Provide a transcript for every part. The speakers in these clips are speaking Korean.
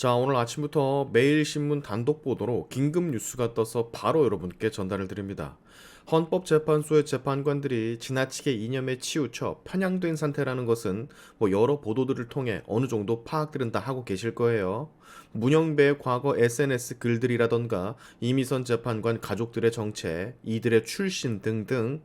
자, 오늘 아침부터 매일신문 단독 보도로 긴급 뉴스가 떠서 바로 여러분께 전달을 드립니다. 헌법재판소의 재판관들이 지나치게 이념에 치우쳐 편향된 상태라는 것은 여러 보도들을 통해 어느 정도 파악들은 다 하고 계실 거예요. 문영배의 과거 SNS 글들이라던가 이미선 재판관 가족들의 정체, 이들의 출신 등등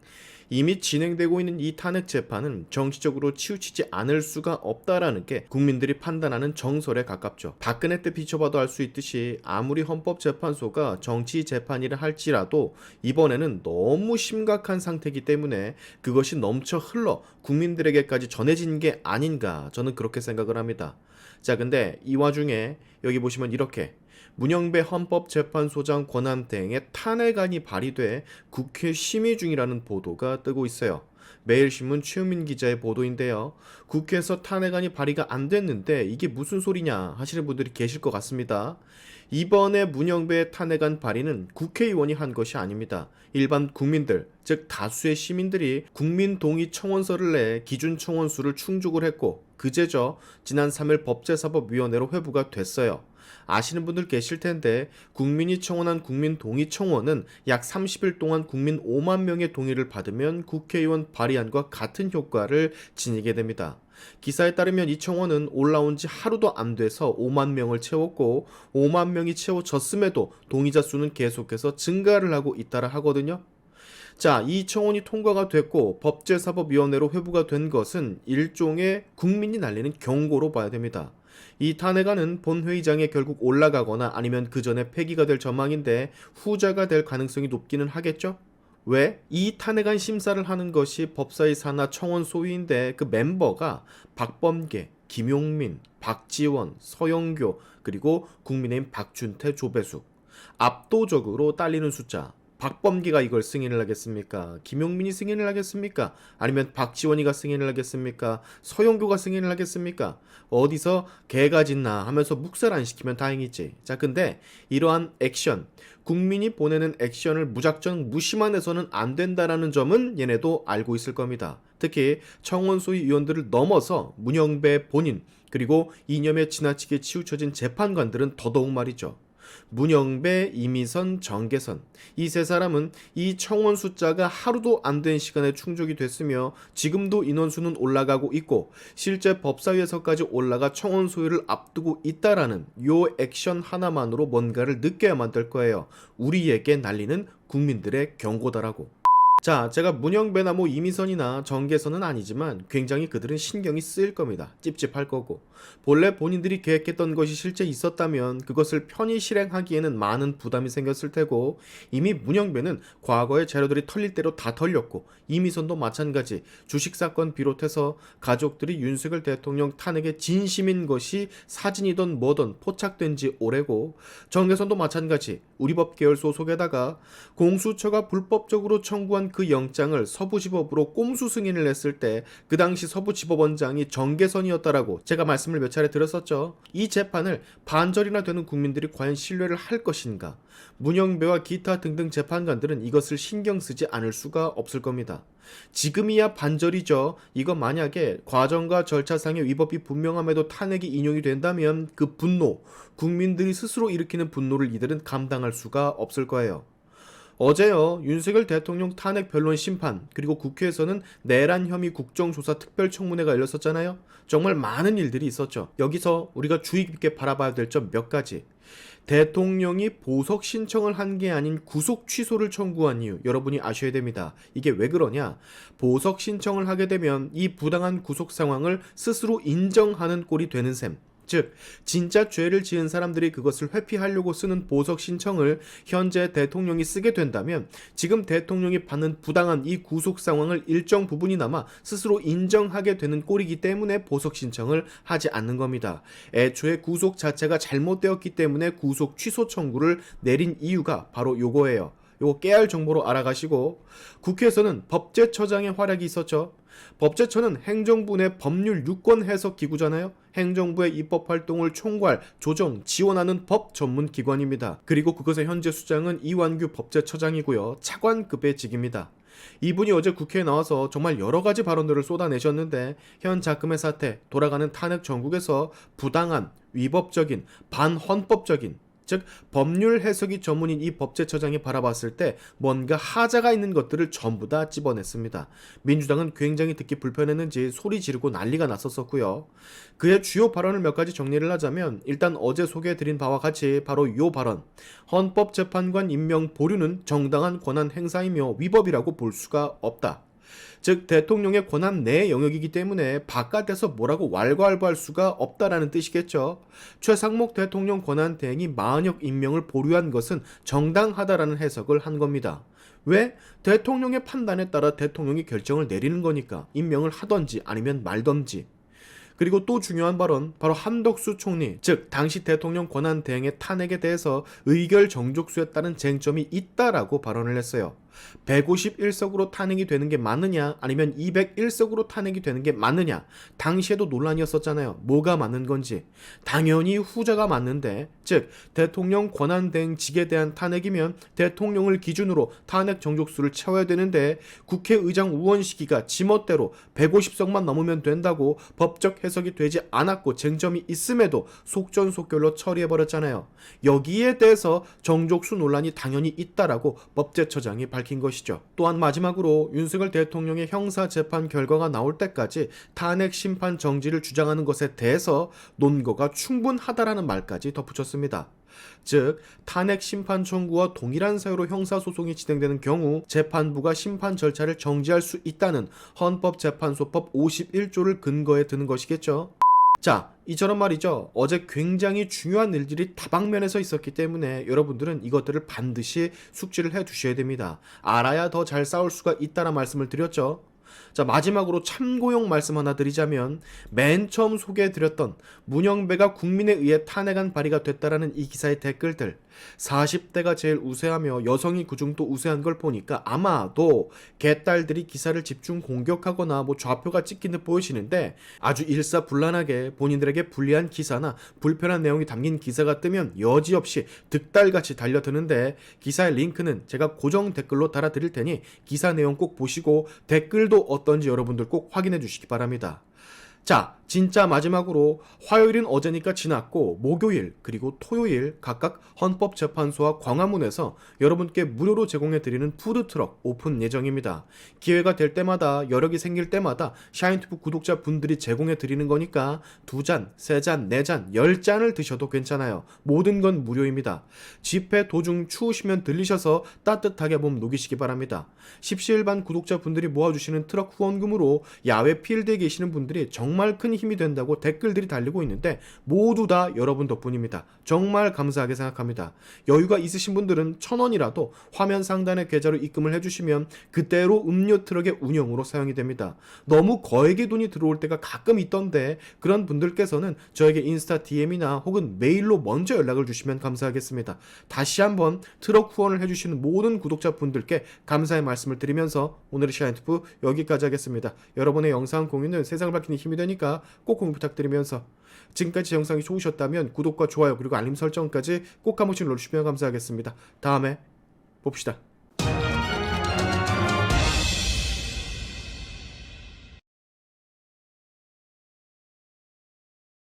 이미 진행되고 있는 이 탄핵 재판은 정치적으로 치우치지 않을 수가 없다라는 게 국민들이 판단하는 정설에 가깝죠. 박근혜 때 비춰봐도 알 수 있듯이 아무리 헌법재판소가 정치 재판이라 할지라도 이번에는 너무 심각한 상태이기 때문에 그것이 넘쳐 흘러 국민들에게까지 전해진 게 아닌가, 저는 그렇게 생각을 합니다. 자, 근데 이 와중에 여기 보시면 이렇게 문영배 헌법재판소장 권한대행의 탄핵안이 발의돼 국회 심의 중이라는 보도가 뜨고 있어요. 매일신문 최우민 기자의 보도인데요. 국회에서 탄핵안이 발의가 안 됐는데 이게 무슨 소리냐 하시는 분들이 계실 것 같습니다. 이번에 문영배의 탄핵안 발의는 국회의원이 한 것이 아닙니다. 일반 국민들, 즉 다수의 시민들이 국민동의 청원서를 내 기준 청원수를 충족을 했고 그제저 지난 3일 법제사법위원회로 회부가 됐어요. 아시는 분들 계실 텐데 국민이 청원한 국민동의 청원은 약 30일 동안 국민 5만 명의 동의를 받으면 국회의원 발의안과 같은 효과를 지니게 됩니다. 기사에 따르면 이 청원은 올라온 지 하루도 안 돼서 5만 명을 채웠고 5만 명이 채워졌음에도 동의자 수는 계속해서 증가를 하고 있다라 하거든요. 자, 이 청원이 통과가 됐고 법제사법위원회로 회부가 된 것은 일종의 국민이 날리는 경고로 봐야 됩니다. 이 탄핵안은 본회의장에 결국 올라가거나 아니면 그 전에 폐기가 될 전망인데 후자가 될 가능성이 높기는 하겠죠? 왜? 이 탄핵안 심사를 하는 것이 법사위 산하 청원 소위인데 그 멤버가 박범계, 김용민, 박지원, 서영교 그리고 국민의힘 박준태, 조배수. 압도적으로 딸리는 숫자. 박범계가 이걸 승인을 하겠습니까? 김용민이 승인을 하겠습니까? 아니면 박지원이가 승인을 하겠습니까? 서영교가 승인을 하겠습니까? 어디서 개가 짖나 하면서 묵살 안 시키면 다행이지. 자, 근데 이러한 액션, 국민이 보내는 액션을 무작정 무시만 해서는 안 된다라는 점은 얘네도 알고 있을 겁니다. 특히 청원소위 위원들을 넘어서 문영배 본인 그리고 이념에 지나치게 치우쳐진 재판관들은 더더욱 말이죠. 문영배, 이미선, 정계선 이 세 사람은 이 청원 숫자가 하루도 안 된 시간에 충족이 됐으며 지금도 인원수는 올라가고 있고 실제 법사위에서까지 올라가 청원 소유를 앞두고 있다라는 요 액션 하나만으로 뭔가를 느껴야만 될 거예요. 우리에게 날리는 국민들의 경고다라고. 자, 제가 문영배나 이미선이나 정계선은 아니지만 굉장히 그들은 신경이 쓰일 겁니다. 찝찝할 거고. 본래 본인들이 계획했던 것이 실제 있었다면 그것을 편히 실행하기에는 많은 부담이 생겼을 테고 이미 문영배는 과거의 자료들이 털릴 대로 다 털렸고 이미선도 마찬가지 주식사건 비롯해서 가족들이 윤석열 대통령 탄핵에 진심인 것이 사진이든 뭐든 포착된 지 오래고 정계선도 마찬가지 우리법 계열 소속에다가 공수처가 불법적으로 청구한 그 영장을 서부지법으로 꼼수 승인을 했을 때 그 당시 서부지법원장이 정계선이었다라고 제가 말씀을 몇 차례 드렸었죠. 이 재판을 반절이나 되는 국민들이 과연 신뢰를 할 것인가? 문영배와 기타 등등 재판관들은 이것을 신경 쓰지 않을 수가 없을 겁니다. 지금이야 반절이죠. 이거 만약에 과정과 절차상의 위법이 분명함에도 탄핵이 인용이 된다면 그 분노, 국민들이 스스로 일으키는 분노를 이들은 감당할 수가 없을 거예요. 어제요, 윤석열 대통령 탄핵 변론 심판 그리고 국회에서는 내란 혐의 국정조사 특별청문회가 열렸었잖아요. 정말 많은 일들이 있었죠. 여기서 우리가 주의 깊게 바라봐야 될 점 몇 가지. 대통령이 보석 신청을 한 게 아닌 구속 취소를 청구한 이유 여러분이 아셔야 됩니다. 이게 왜 그러냐? 보석 신청을 하게 되면 이 부당한 구속 상황을 스스로 인정하는 꼴이 되는 셈. 즉 진짜 죄를 지은 사람들이 그것을 회피하려고 쓰는 보석 신청을 현재 대통령이 쓰게 된다면 지금 대통령이 받는 부당한 이 구속 상황을 일정 부분이나마 스스로 인정하게 되는 꼴이기 때문에 보석 신청을 하지 않는 겁니다. 애초에 구속 자체가 잘못되었기 때문에 구속 취소 청구를 내린 이유가 바로 요거예요. 요거 깨알 정보로 알아가시고 국회에서는 법제처장의 활약이 있었죠. 법제처는 행정부 내 법률 유권 해석 기구잖아요. 행정부의 입법 활동을 총괄, 조정, 지원하는 법 전문 기관입니다. 그리고 그것의 현재 수장은 이완규 법제처장이고요. 차관급의 직입니다. 이분이 어제 국회에 나와서 정말 여러 가지 발언들을 쏟아내셨는데 현 작금의 사태, 돌아가는 탄핵 정국에서 부당한, 위법적인, 반헌법적인, 즉 법률 해석이 전문인 이 법제처장이 바라봤을 때 뭔가 하자가 있는 것들을 전부 다 집어냈습니다. 민주당은 굉장히 듣기 불편했는지 소리 지르고 난리가 났었고요. 그의 주요 발언을 몇 가지 정리를 하자면 일단 어제 소개해드린 바와 같이 바로 이 발언, 헌법재판관 임명 보류는 정당한 권한 행사이며 위법이라고 볼 수가 없다. 즉 대통령의 권한 내 영역이기 때문에 바깥에서 뭐라고 왈가왈부할 수가 없다라는 뜻이겠죠. 최상목 대통령 권한 대행이 마흔역 임명을 보류한 것은 정당하다라는 해석을 한 겁니다. 왜? 대통령의 판단에 따라 대통령이 결정을 내리는 거니까 임명을 하던지 아니면 말던지. 그리고 또 중요한 발언, 바로 한덕수 총리, 즉 당시 대통령 권한 대행의 탄핵에 대해서 의결 정족수에 따른 쟁점이 있다라고 발언을 했어요. 151석으로 탄핵이 되는 게 맞느냐 아니면 201석으로 탄핵이 되는 게 맞느냐, 당시에도 논란이었었잖아요. 뭐가 맞는 건지. 당연히 후자가 맞는데, 즉 대통령 권한대행직에 대한 탄핵이면 대통령을 기준으로 탄핵 정족수를 채워야 되는데 국회의장 우원 시기가 지멋대로 150석만 넘으면 된다고 법적 해석이 되지 않았고 쟁점이 있음에도 속전속결로 처리해버렸잖아요. 여기에 대해서 정족수 논란이 당연히 있다라고 법제처장이 밝힌 것이죠. 또한 마지막으로 윤석열 대통령의 형사재판 결과가 나올 때까지 탄핵 심판 정지를 주장하는 것에 대해서 논거가 충분하다라는 말까지 덧붙였습니다. 즉 탄핵 심판 청구와 동일한 사유로 형사소송이 진행되는 경우 재판부가 심판 절차를 정지할 수 있다는 헌법재판소법 51조를 근거에 드는 것이겠죠. 자, 이처럼 말이죠. 어제 굉장히 중요한 일들이 다방면에서 있었기 때문에 여러분들은 이것들을 반드시 숙지를 해 두셔야 됩니다. 알아야 더 잘 싸울 수가 있다는 말씀을 드렸죠. 자, 마지막으로 참고용 말씀 하나 드리자면 맨 처음 소개해드렸던 문영배가 국민에 의해 탄핵안 발의가 됐다라는 이 기사의 댓글들, 40대가 제일 우세하며 여성이 그중 또 우세한 걸 보니까 아마도 개딸들이 기사를 집중 공격하거나 뭐 좌표가 찍힌 듯 보이시는데 아주 일사불란하게 본인들에게 불리한 기사나 불편한 내용이 담긴 기사가 뜨면 여지없이 득달같이 달려드는데 기사의 링크는 제가 고정 댓글로 달아드릴 테니 기사 내용 꼭 보시고 댓글도 어떤지 여러분들 꼭 확인해 주시기 바랍니다. 자, 진짜 마지막으로 화요일은 어제니까 지났고 목요일 그리고 토요일 각각 헌법재판소와 광화문에서 여러분께 무료로 제공해드리는 푸드트럭 오픈 예정입니다. 기회가 될 때마다 여력이 생길 때마다 샤인투브 구독자분들이 제공해드리는 거니까 2잔, 3잔, 4잔, 10잔을 드셔도 괜찮아요. 모든 건 무료입니다. 집회 도중 추우시면 들리셔서 따뜻하게 몸 녹이시기 바랍니다. 십시일반 구독자분들이 모아주시는 트럭 후원금으로 야외 필드에 계시는 분들이 정말 큰 힘이 된다고 댓글들이 달리고 있는데 모두 다 여러분 덕분입니다. 정말 감사하게 생각합니다. 여유가 있으신 분들은 1,000원이라도 화면 상단의 계좌로 입금을 해주시면 그대로 음료 트럭의 운영으로 사용이 됩니다. 너무 거액의 돈이 들어올 때가 가끔 있던데 그런 분들께서는 저에게 인스타 DM이나 혹은 메일로 먼저 연락을 주시면 감사하겠습니다. 다시 한번 트럭 후원을 해주시는 모든 구독자분들께 감사의 말씀을 드리면서 오늘의 샤인투브 여기까지 하겠습니다. 여러분의 영상 공유는 세상을 밝히는 힘이 되니까 꼭 공유 부탁드리면서 지금까지 영상이 좋으셨다면 구독과 좋아요 그리고 알림 설정까지 꼭 한 번씩 눌러주시면 감사하겠습니다. 다음에 봅시다.